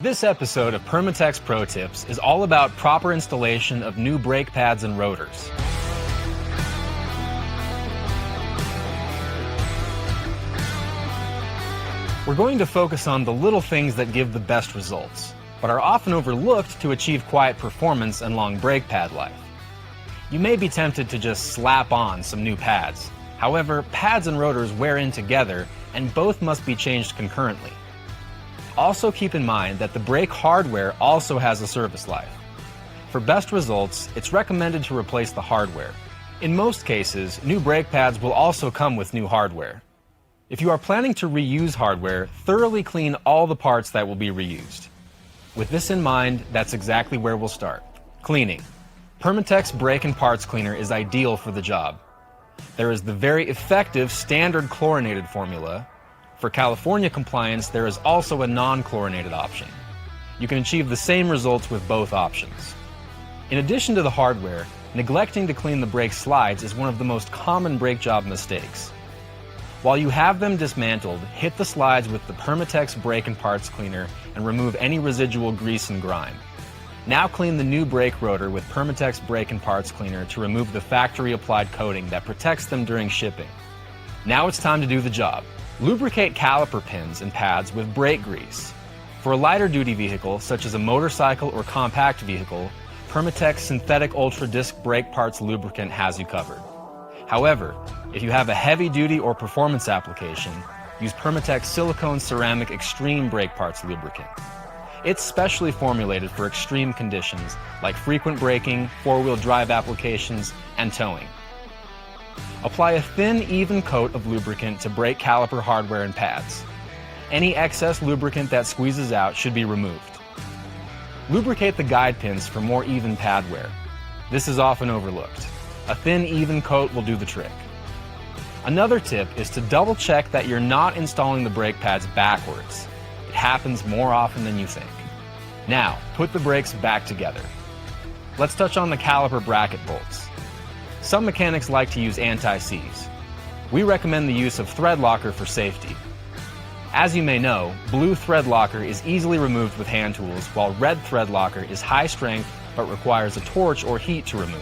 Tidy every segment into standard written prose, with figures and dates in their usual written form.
This episode of Permatex Pro Tips is all about proper installation of new brake pads and rotors. We're going to focus on the little things that give the best results, but are often overlooked to achieve quiet performance and long brake pad life. You may be tempted to just slap on some new pads. However, pads and rotors wear in together, and both must be changed concurrently. Also keep in mind that the brake hardware also has a service life. For best results, it's recommended to replace the hardware. In most cases, new brake pads will also come with new hardware. If you are planning to reuse hardware, thoroughly clean all the parts that will be reused. With this in mind, that's exactly where we'll start. Cleaning. Permatex brake and parts cleaner is ideal for the job. There is the very effective standard chlorinated formula. For California compliance, there is also a non-chlorinated option. You can achieve the same results with both options. In addition to the hardware, neglecting to clean the brake slides is one of the most common brake job mistakes. While you have them dismantled, hit the slides with the Permatex brake and parts cleaner and remove any residual grease and grime. Now clean the new brake rotor with Permatex brake and parts cleaner to remove the factory-applied coating that protects them during shipping. Now it's time to do the job. Lubricate caliper pins and pads with brake grease. For a lighter duty vehicle, such as a motorcycle or compact vehicle, Permatex synthetic ultra disc brake parts lubricant has you covered. However, if you have a heavy duty or performance application, use Permatex silicone ceramic extreme brake parts lubricant. It's specially formulated for extreme conditions like frequent braking, four-wheel drive applications, and towing. Apply a thin, even coat of lubricant to brake caliper hardware and pads. Any excess lubricant that squeezes out should be removed. Lubricate the guide pins for more even pad wear. This is often overlooked. A thin, even coat will do the trick. Another tip is to double check that you're not installing the brake pads backwards. It happens more often than you think. Now, put the brakes back together. Let's touch on the caliper bracket bolts. Some mechanics like to use anti-seize. We recommend the use of thread locker for safety. As you may know, blue thread locker is easily removed with hand tools, while red thread locker is high strength but requires a torch or heat to remove.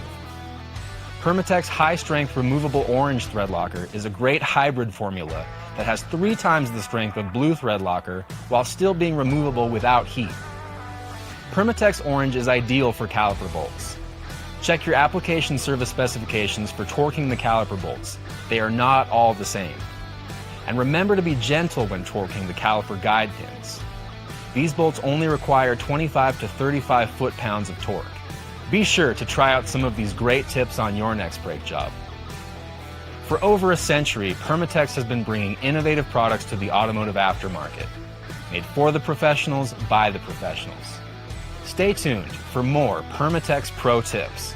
Permatex high strength removable orange thread locker is a great hybrid formula that has 3 times the strength of blue thread locker while still being removable without heat. Permatex orange is ideal for caliper bolts. Check your application service specifications for torquing the caliper bolts. They are not all the same. And remember to be gentle when torquing the caliper guide pins. These bolts only require 25 to 35 foot-pounds of torque. Be sure to try out some of these great tips on your next brake job. For over a century, Permatex has been bringing innovative products to the automotive aftermarket. Made for the professionals, by the professionals. Stay tuned for more Permatex Pro Tips.